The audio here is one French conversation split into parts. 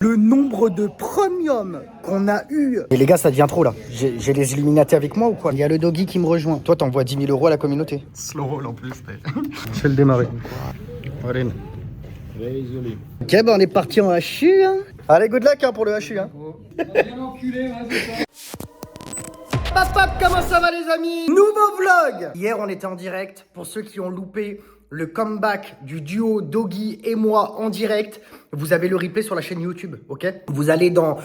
Le nombre de premiums qu'on a eu. Et les gars, ça devient trop là. J'ai les Illuminati avec moi ou quoi? Il y a le doggy qui me rejoint. Toi, t'envoies 10 000 € à la communauté. Slow roll en plus. Je vais le démarrer. Allez. Ok, bah on est parti en HU. Hein. Allez, good luck hein, pour le HU. Hein. Pap, comment ça va les amis? Nouveau vlog. Hier, on était en direct. Pour ceux qui ont loupé le comeback du duo Doggy et moi en direct, vous avez le replay sur la chaîne YouTube, ok? Vous allez dans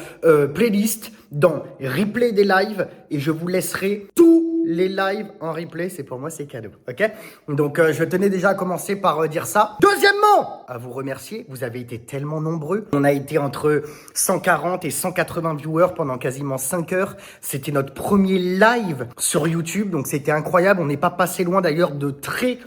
playlist, dans replay des lives et je vous laisserai tous les lives en replay. C'est pour moi, c'est cadeau, ok? Donc, je tenais déjà à commencer par dire ça. Deuxièmement, à vous remercier. Vous avez été tellement nombreux. On a été entre 140 et 180 viewers pendant quasiment 5 heures. C'était notre premier live sur YouTube, donc c'était incroyable. On n'est pas passé loin d'ailleurs de très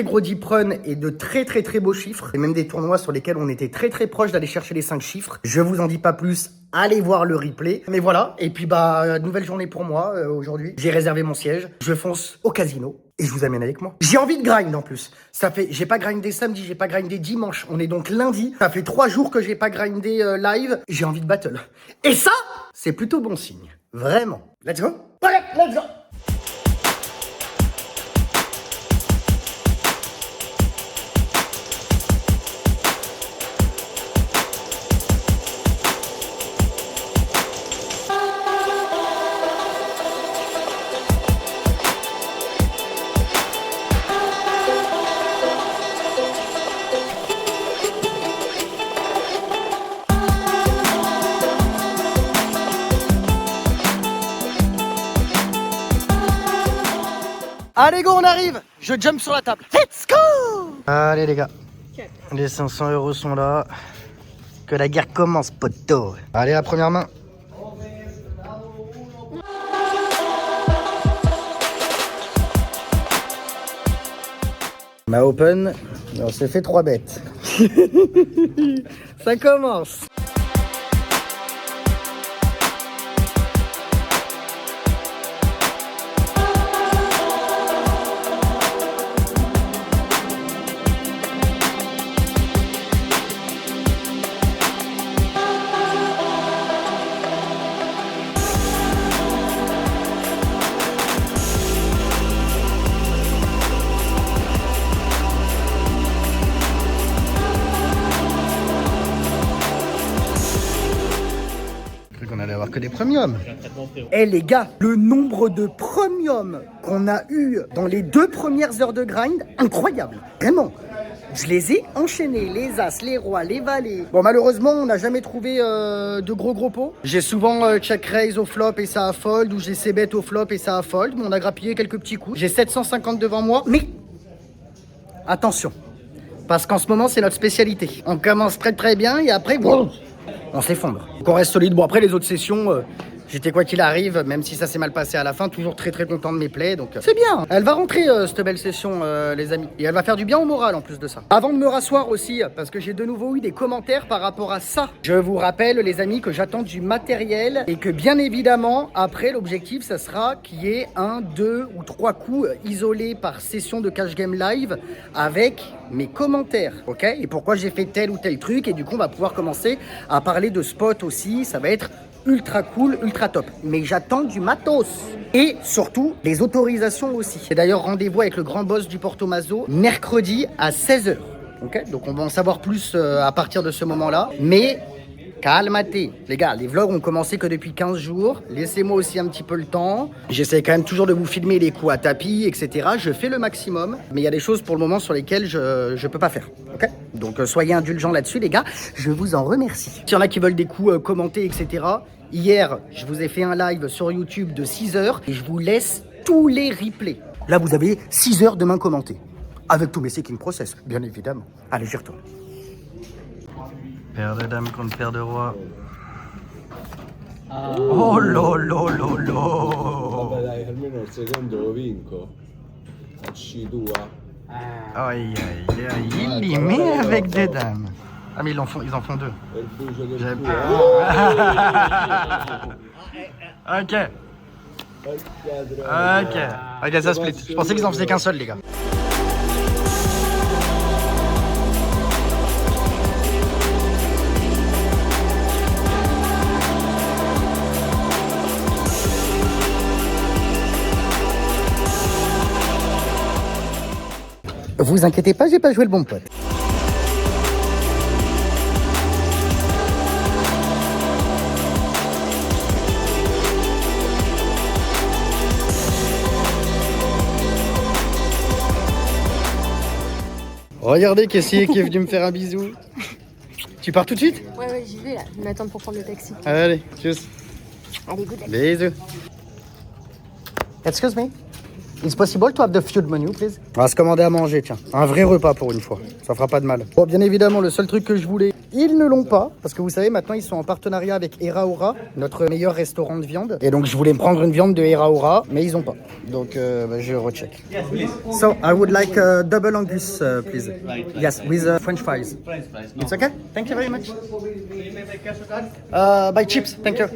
gros deep run et de très beaux chiffres. Et même des tournois sur lesquels on était très proche d'aller chercher les 5 chiffres. Je vous en dis pas plus, allez voir le replay. Mais voilà, et puis bah, nouvelle journée pour moi aujourd'hui. J'ai réservé mon siège, je fonce au casino et je vous amène avec moi. J'ai envie de grind en plus. Ça fait, j'ai pas grindé samedi, j'ai pas grindé dimanche. On est donc lundi. Ça fait 3 jours que j'ai pas grindé live. J'ai envie de battle. Et ça, c'est plutôt bon signe. Vraiment. Let's go. Allez, let's go. Allez go, on arrive. Je jump sur la table. Let's go. Allez les gars, les 500 € sont là. Que la guerre commence, poteau. Allez, la première main. Ma open, on s'est fait 3 bêtes. Ça commence. Que des premiums. Eh les gars, le nombre de premiums qu'on a eu dans les 2 premières heures de grind, incroyable, vraiment. Je les ai enchaînés, les as, les rois, les valets. Bon, malheureusement, on n'a jamais trouvé de gros pots. J'ai souvent check raise au flop et ça a fold, ou j'ai c bet au flop et ça a fold, mais on a grappillé quelques petits coups. J'ai 750 devant moi, mais attention, parce qu'en ce moment, c'est notre spécialité. On commence très bien et après, bon, on s'effondre. Donc on reste solide. Bon, après les autres sessions, j'étais quoi qu'il arrive, même si ça s'est mal passé à la fin, toujours très content de mes plays. Donc c'est bien. Elle va rentrer cette belle session, les amis. Et elle va faire du bien au moral en plus de ça. Avant de me rasseoir aussi, parce que j'ai de nouveau eu des commentaires par rapport à ça. Je vous rappelle, les amis, que j'attends du matériel et que bien évidemment, après, l'objectif, ça sera qu'il y ait 1, 2 ou 3 coups isolés par session de cash game live avec mes commentaires, ok? Et pourquoi j'ai fait tel ou tel truc. Et du coup, on va pouvoir commencer à parler de spot aussi. Ça va être ultra cool, ultra top. Mais j'attends du matos. Et surtout, les autorisations aussi. C'est d'ailleurs rendez-vous avec le grand boss du Porto Mazo mercredi à 16 h. Ok? Donc on va en savoir plus à partir de ce moment-là. Mais calmatez. Les gars, les vlogs ont commencé que depuis 15 jours. Laissez-moi aussi un petit peu le temps. J'essaie quand même toujours de vous filmer les coups à tapis, etc. Je fais le maximum. Mais il y a des choses pour le moment sur lesquelles je peux pas faire. Ok? Donc soyez indulgents là-dessus, les gars. Je vous en remercie. S'il y en a qui veulent des coups commentés, etc. Hier, je vous ai fait un live sur YouTube de 6 heures et je vous laisse tous les replays. Là, vous avez 6 heures de main commentées. Avec tous mes seeking process, bien évidemment. Allez, j'y retourne. Paire de dames contre paire de rois. Oh lolo. Vabbè dai, almeno il secondo lo vinco. Facci tua. Aïe, il les met avec des dames. Ah mais ils en font 2. J'aime Ok, ça split. Je pensais qu'ils en faisaient qu'un seul, les gars. Vous inquiétez pas, j'ai pas joué le bon pote. Regardez Cassie qui est venu me faire un bisou. Tu pars tout de suite? Ouais, j'y vais là. Je m'attends pour prendre le taxi. Allez, tchuss. Allez, good luck. Bisous. Excuse me. It's possible to have the food menu, please? On va se commander à manger, tiens. Un vrai repas pour une fois. Ça fera pas de mal. Bon, bien évidemment, le seul truc que je voulais, ils ne l'ont pas. Parce que vous savez, maintenant, ils sont en partenariat avec Eraora, notre meilleur restaurant de viande. Et donc, je voulais me prendre une viande de Eraora, mais ils ont pas. Donc, je recheck. Yes, please. So, I would like a double Angus, please. Right. Yes, with French fries. French fries. No. It's okay? Thank you very much. Will you pay by cash or card? By chips, thank you.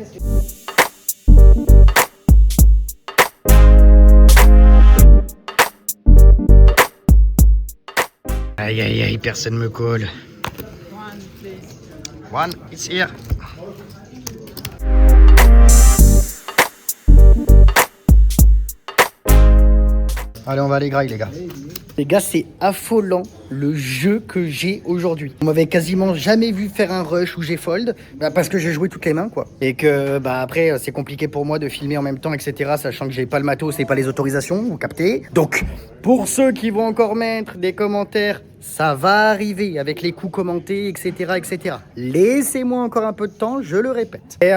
Aïe aïe aïe, personne me colle. One, it's here. Allez, on va aller grailler, les gars. Les gars, c'est affolant le jeu que j'ai aujourd'hui. Vous m'avez quasiment jamais vu faire un rush où j'ai fold, parce que j'ai joué toutes les mains, quoi. Et que, après, c'est compliqué pour moi de filmer en même temps, etc., sachant que j'ai pas le matos et pas les autorisations, vous captez. Donc, pour ceux qui vont encore mettre des commentaires, ça va arriver avec les coups commentés, etc., etc. Laissez-moi encore un peu de temps, je le répète. Et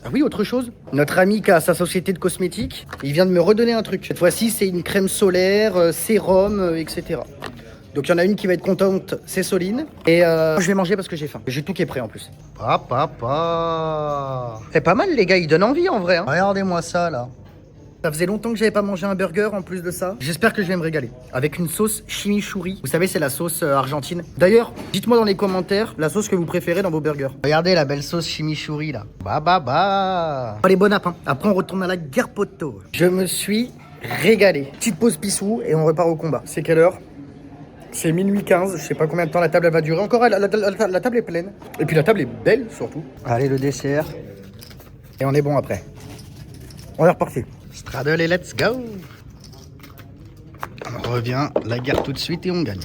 Ah oui, autre chose. Notre ami qui a sa société de cosmétiques, il vient de me redonner un truc. Cette fois-ci, c'est une crème solaire, sérum, etc. Donc il y en a une qui va être contente, c'est Soline. Et je vais manger parce que j'ai faim. J'ai tout qui est prêt en plus. Papa. C'est pas mal les gars, ils donnent envie en vrai. Hein. Regardez-moi ça là. Ça faisait longtemps que j'avais pas mangé un burger en plus de ça. J'espère que je vais me régaler. Avec une sauce chimichurri. Vous savez, c'est la sauce argentine. D'ailleurs, dites-moi dans les commentaires la sauce que vous préférez dans vos burgers. Regardez la belle sauce chimichurri là. Allez, bon app, hein. Après, on retourne à la guerre poteau. Je me suis régalé. Petite pause pissou et on repart au combat. C'est quelle heure? C'est minuit 15. Je sais pas combien de temps la table elle va durer. Encore, la table est pleine. Et puis la table est belle surtout. Allez, le dessert. Et on est bon après. On est reparti. Straddle et let's go. On revient, la guerre tout de suite et on gagne.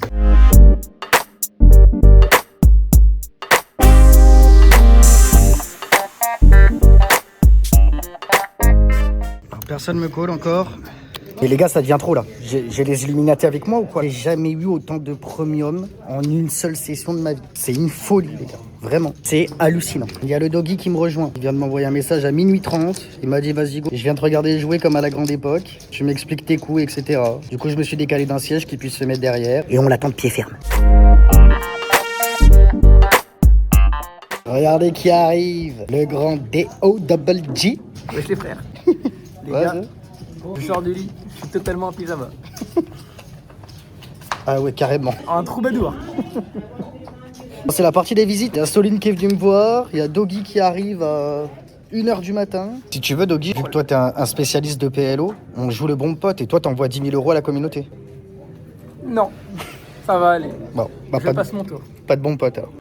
Alors, personne me colle encore. Et les gars, ça devient trop là. J'ai les Illuminati avec moi ou quoi? J'ai jamais eu autant de premium en une seule session de ma vie. C'est une folie les gars. Vraiment, c'est hallucinant. Il y a le doggy qui me rejoint. Il vient de m'envoyer un message à minuit 30. Il m'a dit vas-y go. Je viens te regarder jouer comme à la grande époque. Tu m'expliques tes coups, etc. Du coup, je me suis décalé d'un siège qui puisse se mettre derrière. Et on l'attend de pied ferme. Regardez qui arrive. Le grand D-O-double-G. Wesh les frères. Les Ouais, gars, ouais. je sors du lit, je suis totalement en pyjama. Ah ouais, carrément. En troubadour. C'est la partie des visites. Il y a Soline qui est venue me voir. Il y a Doggy qui arrive à 1h du matin. Si tu veux, Doggy, vu que toi t'es un spécialiste de PLO, on joue le bon pote et toi t'envoies 10 000 € à la communauté. Non, ça va aller. Bon, Je passe mon tour. pas de bon pote alors.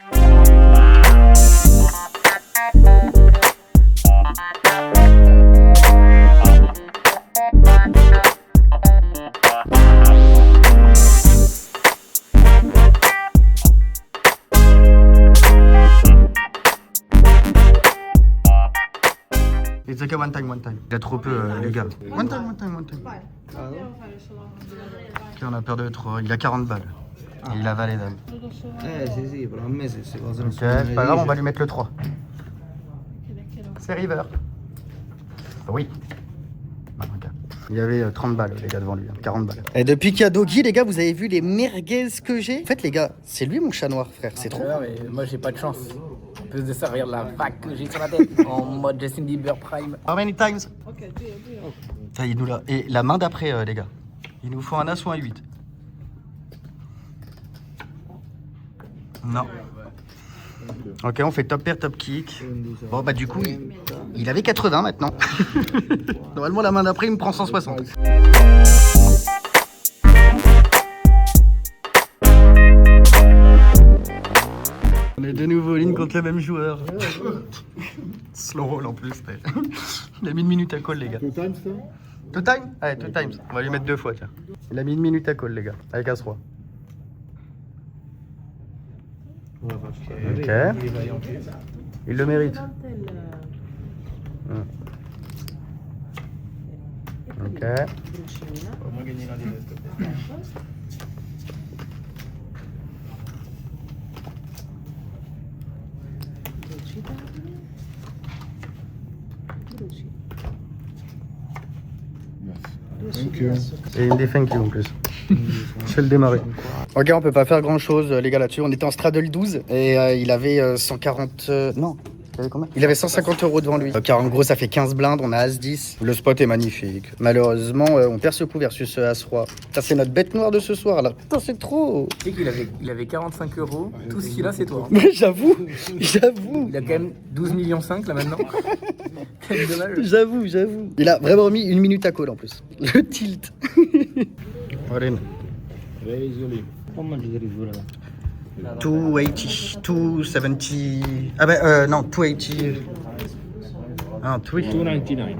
It's okay, one time. Il y a trop peu, les gars. One time. Ok, on a perdu trop. Il a 40 balles. Et il a valé dalle. Sì, però a me se queste cose non Ok, c'est pas grave, on va lui mettre le 3. C'est River. Oui. Bah, ok. Il y avait 30 balles, les gars, devant lui. 40 balles. Et depuis qu'il y a Doggy, les gars, vous avez vu les merguez que j'ai? En fait, les gars, c'est lui mon chat noir, frère. C'est trop. Mais moi j'ai pas de chance. En plus de ça, regarde la vague que j'ai sur la tête. En mode Justin Bieber Prime. How many times? Ça, il nous l'a. Et la main d'après, les gars. Il nous faut un as ou un 8. Non. Ok, on fait top pair, top kick. Bon, bah, du coup, il avait 80 maintenant. Normalement, la main d'après, il me prend 160. On est de nouveau ligne contre le même joueur. Slow roll en plus. Il a mis une minute à call, les gars. Two time? Allez, two times. On va lui mettre 2 fois, tiens. Il a mis 1 minute à call, les gars, avec As-Roi. Ok. Il le mérite. Ok. Et une des thank you en plus. Je vais le démarrer. Ok, on peut pas faire grand chose, les gars, là-dessus. On était en straddle 12 et il avait 140. Non. Il avait combien? Il avait 150 € devant lui. Car en gros, ça fait 15 blindes. On a As-10. Le spot est magnifique. Malheureusement, on perd ce coup versus As-Roi. Ça, c'est notre bête noire de ce soir là. Putain, c'est trop. Tu sais qu'il avait 45 €. Tout ce qu'il a, c'est toi. Mais j'avoue. J'avoue. Il a quand même 12,5 millions là maintenant. Quel dommage. J'avoue. Il a vraiment mis 1 minute à call en plus. Le tilt. Allez. How much is it, brother? 280, 270. Ah ben non, 280. Ah, 299.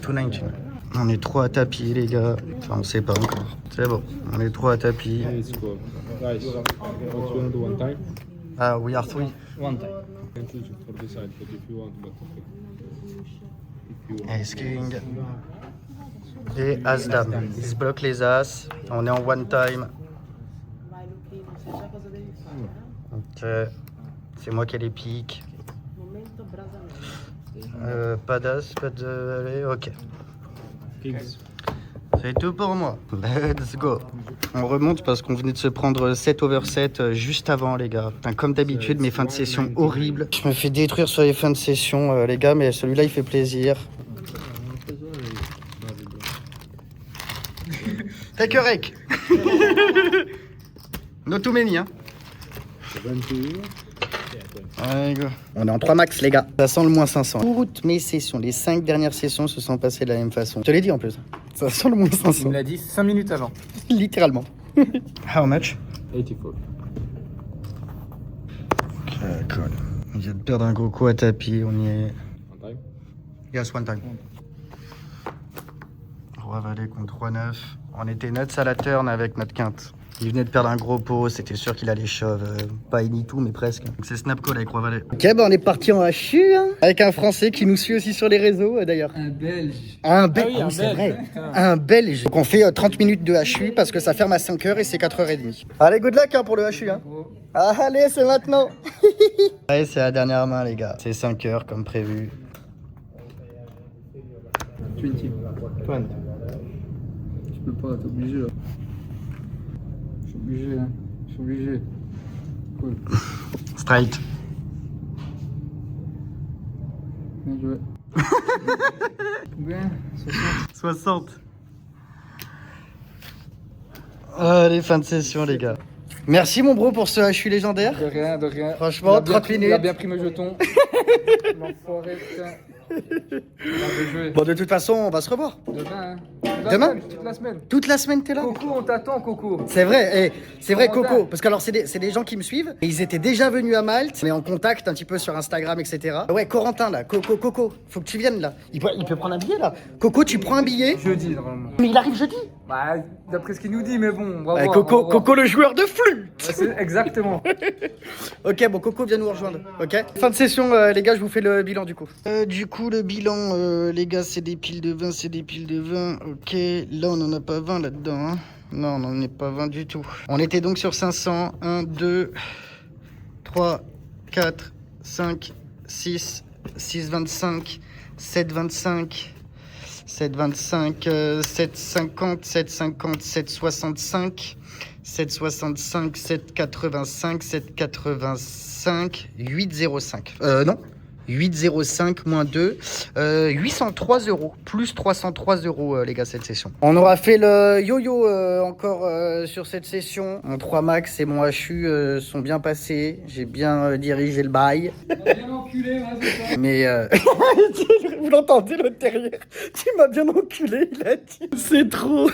299. On est 3 à tapis, les gars. Enfin, on sait pas encore. C'est bon, on est 3 à tapis. Let's go. Guys, what you want to do one time? Ah, we are 3. One time. You can choose it for the side, but if you want, but if you want. Ace King. Et As-Dame. Il se bloque les As. On est en one time. Ok. C'est moi qui ai les piques. Pas d'As, pas de. Allez, ok. Kings. C'est tout pour moi. Let's go. On remonte parce qu'on venait de se prendre 7 over 7 juste avant, les gars. Putain, comme d'habitude, mes fins de session horribles. Je me fais détruire sur les fins de session, les gars, mais celui-là, il fait plaisir. Take a rec. No too many, hein. 21. Allez, go. On est en 3 max, les gars. Ça sent le moins 500. Toutes mes sessions, les 5 dernières sessions se sont passées de la même façon. Je te l'ai dit en plus. Ça sent le moins Il 500. me l'a dit 5 minutes avant. Littéralement. How much? 84. Ok, cool. On vient de perdre un gros coup à tapis. On y est. One time? Yes, one time. Roi valet contre 3-9. On était nuts à la turn avec notre quinte. Il venait de perdre un gros pot, c'était sûr qu'il allait shove. Pas any tout, mais presque. Donc c'est snap call avec Roi valet. Ok, bah on est parti en HU, hein, avec un Français qui nous suit aussi sur les réseaux, d'ailleurs. Un Belge. Un Belge, Ah oui, un c'est Belge, vrai. putain. Un Belge. Donc on fait 30 minutes de HU parce que ça ferme à 5h et c'est 4h30. Allez, good luck hein, pour le HU. Hein. Ah, allez, c'est maintenant. Allez, c'est la dernière main, les gars. C'est 5h comme prévu. 20. 20. Je peux pas, t'es obligé là. Je suis obligé, hein. Je suis obligé. Cool. Straight. Bien joué. Bien, 60. Allez, fin de session, les gars. Merci, mon bro, pour ce HU légendaire. De rien, de rien. Franchement, Il a bien 30 pris- minutes. Il a bien pris mes jetons. L'enfoiré, putain. Il a bien joué. Bon, de toute façon, on va se revoir. Demain, hein. Demain Toute la semaine. Toute la semaine, t'es là. Coco, on t'attend, Coco. C'est vrai, c'est vrai, Comment Coco. ça Parce que alors, c'est des gens qui me suivent. Et ils étaient déjà venus à Malte. On est en contact un petit peu sur Instagram, etc. Ouais, Corentin, là. Coco. Faut que tu viennes, là. Il peut prendre un billet, là. Coco, tu prends un billet. Jeudi, normalement. Mais il arrive jeudi. Bah, d'après ce qu'il nous dit, mais bon, on va Ouais, voir. Coco, on va voir. Coco, le joueur de flûte. Ouais, c'est exactement. Ok, bon, Coco vient nous rejoindre. Ok. Fin de session, les gars, je vous fais le bilan du coup. Du coup, le bilan, les gars, c'est des piles de 20, c'est des piles de 20. Ok, là, on n'en a pas 20 là-dedans. Hein. Non, on n'en est pas 20 du tout. On était donc sur 500. 1, 2, 3, 4, 5, 6, 6, 25, 7, 25. 7,25, 7,50, 7,50, 7,65, 7,65, 7,85, 7,85, 8,05. Non, 8,05 moins 2, 803 €, plus 303 €, les gars, cette session. On aura fait le yo-yo encore sur cette session. Mon 3 max et mon HU sont bien passés. J'ai bien dirigé le bail. Bien enculé, ouais, c'est ça. Mais vous l'entendez l'autre derrière. Tu m'as bien enculé, il a dit. C'est trop.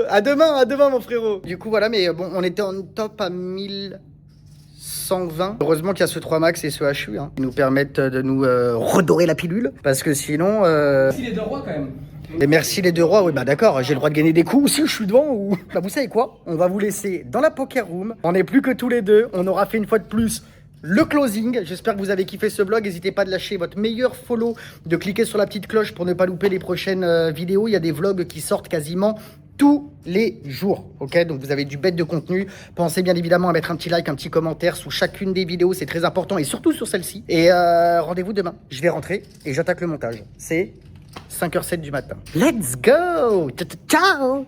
À demain mon frérot. Du coup voilà, mais bon, on était en top à 1120. Heureusement qu'il y a ce 3 max et ce HU qui nous permettent de nous redorer la pilule. Parce que sinon... Il est de roi quand même. Et merci les deux rois, oui bah d'accord, j'ai le droit de gagner des coups si je suis devant ou... Bah vous savez quoi? On va vous laisser dans la poker room, on n'est plus que tous les deux, on aura fait une fois de plus le closing. J'espère que vous avez kiffé ce vlog, n'hésitez pas de lâcher votre meilleur follow, de cliquer sur la petite cloche pour ne pas louper les prochaines vidéos, il y a des vlogs qui sortent quasiment tous les jours, ok? Donc vous avez du bête de contenu. Pensez bien évidemment à mettre un petit like, un petit commentaire sous chacune des vidéos, c'est très important, et surtout sur celle-ci. Et rendez-vous demain. Je vais rentrer et j'attaque le montage. C'est 5h07 du matin. Let's go! Ciao!